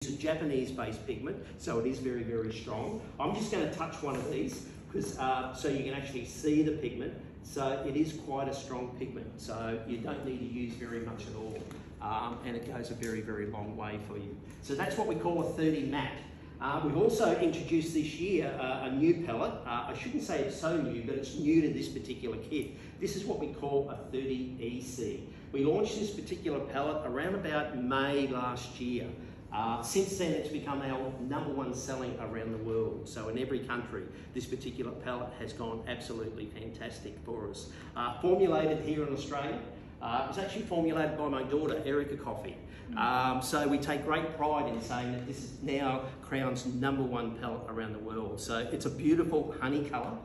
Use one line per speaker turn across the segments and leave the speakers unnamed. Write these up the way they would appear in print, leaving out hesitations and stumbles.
It's a Japanese-based pigment, so it is very, very strong. I'm just going to touch one of these because so you can actually see the pigment. So it is quite a strong pigment, so you don't need to use very much at all, and it goes a very, very long way for you. So that's what we call a 30 matte. We've also introduced this year a new pellet. I shouldn't say it's so new, but it's new to this particular kit. This is what we call a 30 EC. We launched this particular pellet around about May last year. Since then, it's become our #1 selling around the world. So in every country, this particular pellet has gone absolutely fantastic for us. Formulated here in Australia. It was actually formulated by my daughter, Erica Coffey. So we take great pride in saying that this is now Crown's #1 pellet around the world. So it's a beautiful honey colour,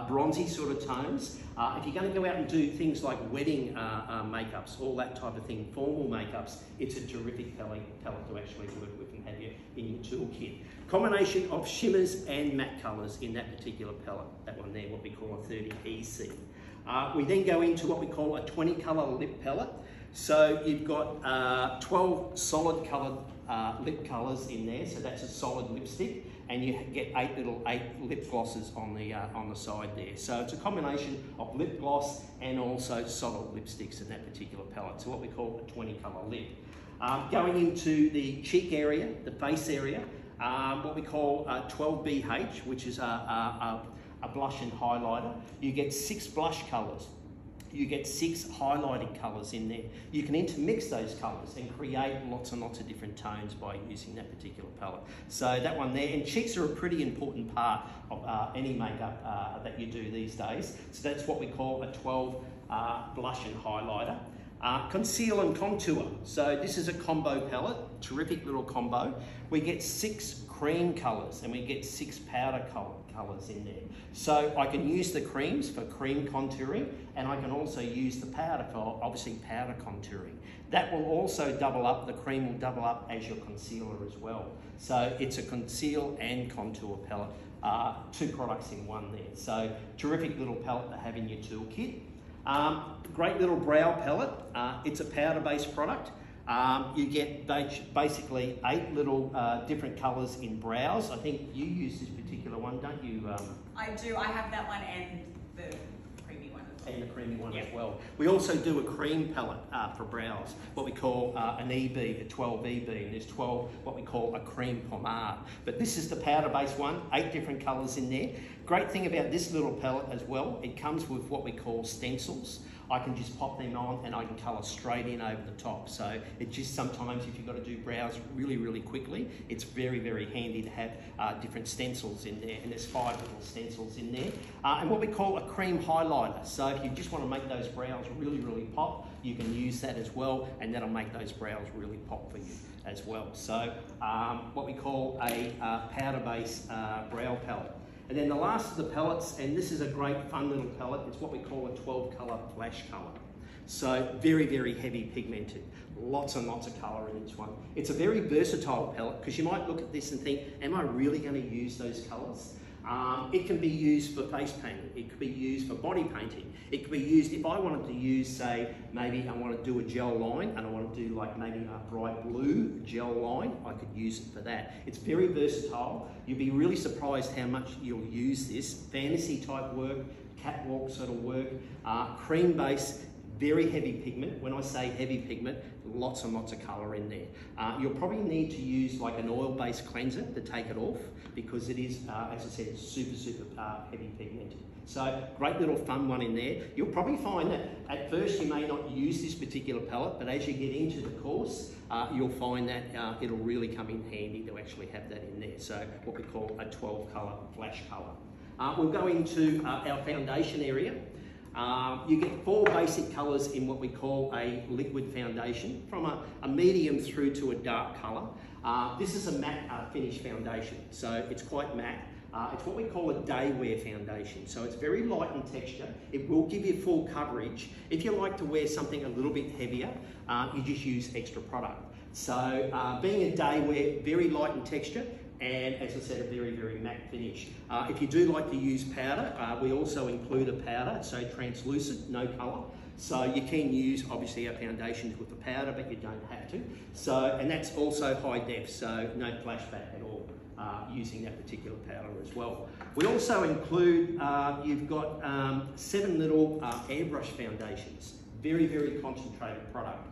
bronzy sort of tones. If you're going to go out and do things like wedding makeups, all that type of thing, formal makeups, it's a terrific pellet to actually work with and have you in your toolkit. Combination of shimmers and matte colours in that particular pellet, that one there, what we call a 30 EC. We then go into what we call a 20 colour lip pellet. So you've got 12 solid coloured lip colours in there, so that's a solid lipstick, and you get 8 lip glosses on the side there. So it's a combination of lip gloss and also solid lipsticks in that particular palette. So what we call a 20 colour lip. Going into the cheek area, the face area, what we call 12BH, which is a blush and highlighter. You get 6 blush colours. You get 6 highlighting colours in there. You can intermix those colours and create lots and lots of different tones by using that particular palette. So that one there, and cheeks are a pretty important part of any makeup that you do these days. So that's what we call a 12 blush and highlighter. Conceal and contour. So this is a combo palette, terrific little combo. We get 6 cream colours and we get 6 powder colours in there. So I can use the creams for cream contouring, and I can also use the powder for obviously powder contouring. That will also double up, the cream will double up as your concealer as well. So it's a conceal and contour palette, 2 products in one there. So terrific little palette to have in your toolkit. Great little brow palette. It's a powder-based product. You get basically 8 little different colours in brows. I think you use this particular one, don't you?
I do. I have that one and the creamy one as well.
And the creamy one as well. We also do a cream palette for brows, what we call an EB, a 12 EB, and there's 12 what we call a cream pomade. But this is the powder-based one, 8 different colours in there. Great thing about this little palette as well, it comes with what we call stencils. I can just pop them on and I can colour straight in over the top. So it just sometimes if you've got to do brows really, really quickly, it's very, very handy to have different stencils in there, and there's 5 little stencils in there. And what we call a cream highlighter. So if you just want to make those brows really, really pop, you can use that as well, and that'll make those brows really pop for you as well. So what we call a powder-based brow palette. And then the last of the palettes, and this is a great fun little palette, it's what we call a 12 colour flash colour. So very, very heavy pigmented, lots and lots of colour in this one. It's a very versatile palette because you might look at this and think, am I really going to use those colours? It can be used for face painting, it could be used for body painting, it could be used if I wanted to use, say, maybe I want to do a gel line and I want to do like maybe a bright blue gel line, I could use it for that. It's very versatile. You'll be really surprised how much you'll use this. Fantasy type work, catwalk sort of work, cream base, very heavy pigment. When I say heavy pigment, lots and lots of colour in there. You'll probably need to use like an oil-based cleanser to take it off because it is, as I said, super, super heavy pigmented. So great little fun one in there. You'll probably find that at first you may not use this particular palette, but as you get into the course, you'll find that it'll really come in handy to actually have that in there. So what we call a 12 colour flash colour. We'll go into our foundation area. You get 4 basic colours in what we call a liquid foundation, from a medium through to a dark colour. This is a matte finish foundation, so it's quite matte. It's what we call a day wear foundation, so it's very light in texture. It will give you full coverage. If you like to wear something a little bit heavier, you just use extra product. So being a day wear, very light in texture, and as I said, a very, very matte finish. If you do like to use powder, we also include a powder, so translucent, no colour. So you can use obviously our foundations with the powder, but you don't have to. So, and that's also high def, so no flashback at all using that particular powder as well. We also include, you've got 7 little airbrush foundations, very, very concentrated product.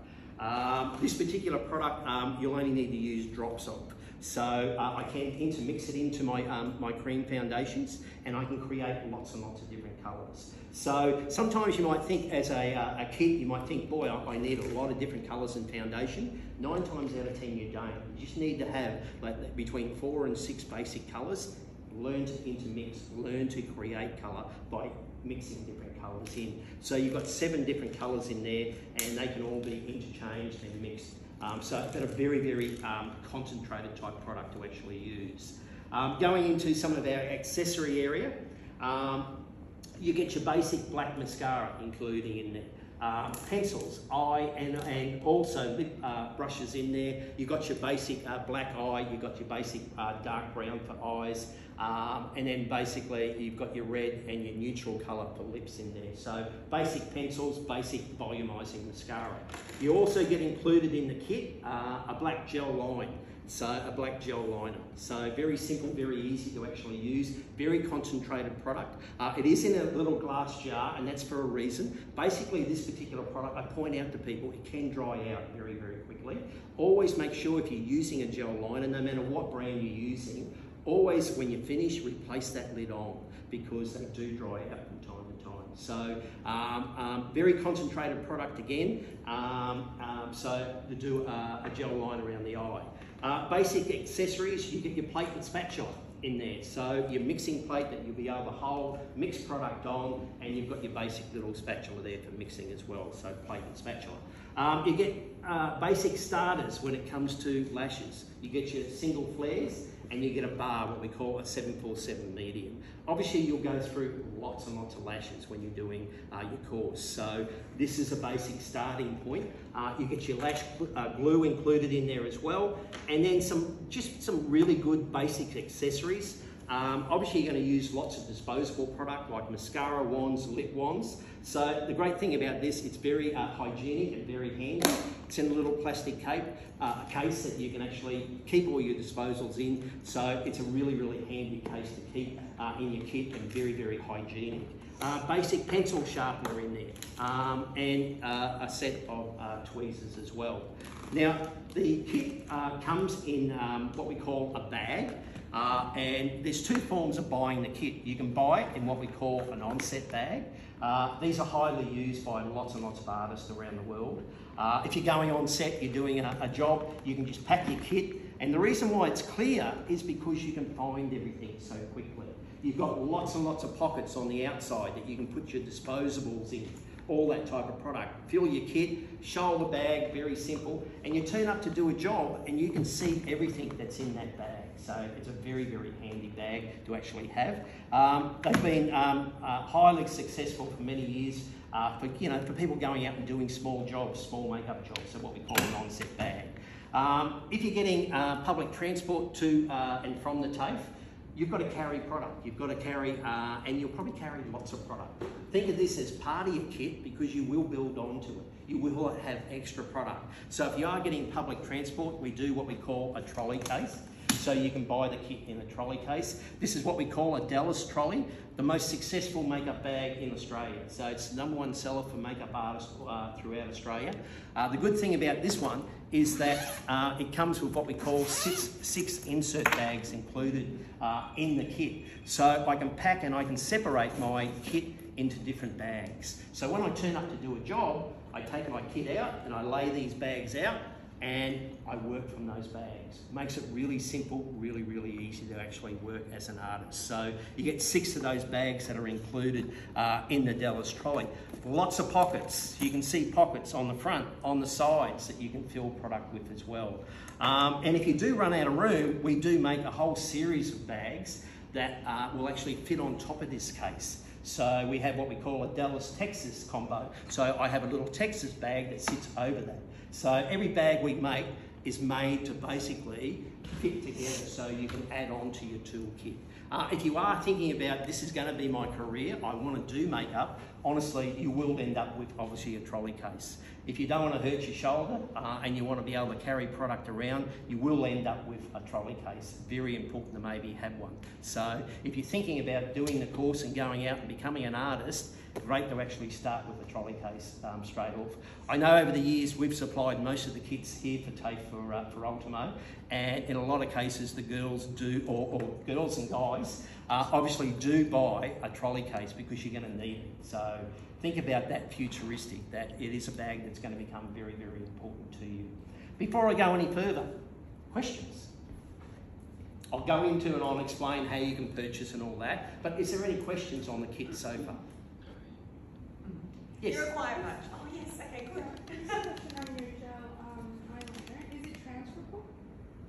This particular product you'll only need to use drops of. So I can intermix it into my, my cream foundations, and I can create lots and lots of different colours. So sometimes you might think as a kid, you might think, boy, I need a lot of different colours in foundation. 9 times out of 10 you don't. You just need to have like between 4 and 6 basic colours. Learn to intermix, learn to create colour by mixing different colours in. So you've got 7 different colours in there, and they can all be interchanged and mixed. So they're a very, very concentrated type product to actually use. Going into some of our accessory area, you get your basic black mascara including in there. Pencils, eye, and also lip brushes in there. You've got your basic black eye, you've got your basic dark brown for eyes, and then basically you've got your red and your neutral colour for lips in there. So basic pencils, basic volumizing mascara. You also get included in the kit a black gel line. So a black gel liner. So very simple, very easy to actually use, very concentrated product. It is in a little glass jar, and that's for a reason. Basically this particular product, I point out to people, it can dry out very, very quickly. Always make sure if you're using a gel liner, no matter what brand you're using, always when you finish, replace that lid on, because they do dry out from time to time. So very concentrated product again. So to do a gel line around the eye. Basic accessories, you get your plate and spatula in there. So your mixing plate that you'll be able to hold, mix product on, and you've got your basic little spatula there for mixing as well, so plate and spatula. You get basic starters when it comes to lashes. You get your single flares, and you get a bar, what we call a 747 medium. Obviously you'll go through lots and lots of lashes when you're doing your course. So this is a basic starting point. You get your lash glue included in there as well. And then just some really good basic accessories. Obviously you're going to use lots of disposable product like mascara wands, lip wands. So the great thing about this, it's very hygienic and very handy. It's in a little plastic case that you can actually keep all your disposals in. So it's a really, really handy case to keep in your kit, and very, very hygienic. Basic pencil sharpener in there, and a set of tweezers as well. Now the kit comes in what we call a bag. And there's 2 forms of buying the kit. You can buy it in what we call an on-set bag. These are highly used by lots and lots of artists around the world. If you're going on set, you're doing a job, you can just pack your kit. And the reason why it's clear is because you can find everything so quickly. You've got lots and lots of pockets on the outside that you can put your disposables in, all that type of product. Fill your kit, shoulder bag, very simple, and you turn up to do a job and you can see everything that's in that bag. So it's a very, very handy bag to actually have. They've been highly successful for many years for people going out and doing small jobs, small makeup jobs, so what we call an on-set bag. If you're getting public transport to and from the TAFE, you've got to carry product. You've got to carry, and you'll probably carry lots of product. Think of this as part of your kit, because you will build onto it. You will have extra product. So if you are getting public transport, we do what we call a trolley case. So you can buy the kit in a trolley case. This is what we call a Dallas trolley, the most successful makeup bag in Australia. So it's the #1 seller for makeup artists throughout Australia. The good thing about this one is that it comes with what we call six insert bags included in the kit. So I can pack and I can separate my kit into different bags. So when I turn up to do a job, I take my kit out and I lay these bags out, and I work from those bags. Makes it really simple, really, really easy to actually work as an artist. So you get 6 of those bags that are included in the Dallas trolley. Lots of pockets. You can see pockets on the front, on the sides that you can fill product with as well. And if you do run out of room, we do make a whole series of bags that will actually fit on top of this case. So we have what we call a Dallas Texas combo. So I have a little Texas bag that sits over that. So every bag we make is made to basically fit together so you can add on to your toolkit. If you are thinking about, this is going to be my career, I want to do makeup, honestly, you will end up with obviously a trolley case. If you don't want to hurt your shoulder and you want to be able to carry product around, you will end up with a trolley case. Very important to maybe have one. So if you're thinking about doing the course and going out and becoming an artist, great to actually start with a trolley case straight off. I know over the years we've supplied most of the kits here for TAFE for Ultimo, and in a lot of cases the girls do, or girls and guys, obviously do buy a trolley case because you're going to need it. So think about that futuristic, that it is a bag that's going to become very, very important to you. Before I go any further, questions? I'll go into and I'll explain how you can purchase and all that, but is there any questions on the kit so far? Yes.
You require much. Oh yes, okay, good.
On your gel eyeliner, is it transferable,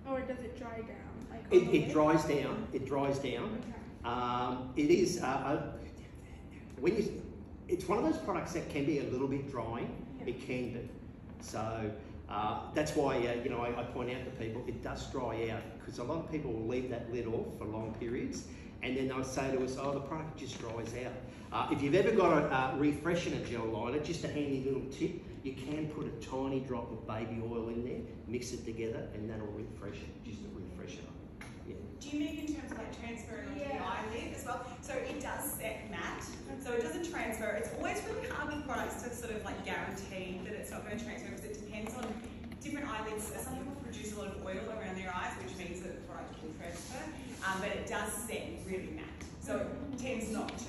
or does it dry down? Like
It dries down. It dries down.
Okay.
It is when you. It's one of those products that can be a little bit drying.
Yeah.
It can be. So that's why you know I point out to people it does dry out, because a lot of people will leave that lid off for long periods, and then they'll say to us, "Oh, the product just dries out." If you've ever got a refreshener gel liner, just a handy little tip, you can put a tiny drop of baby oil in there, mix it together, and that'll refresh it, just a refresher. Yeah.
Do you mean in terms of like transferring onto the eyelid as well? So it does set matte, so it doesn't transfer. It's always really hard with products to sort of like guarantee that it's not going to transfer, because it depends on different eyelids. Some people produce a lot of oil around their eyes, which means that the product will transfer, but it does set really matte. So it tends not to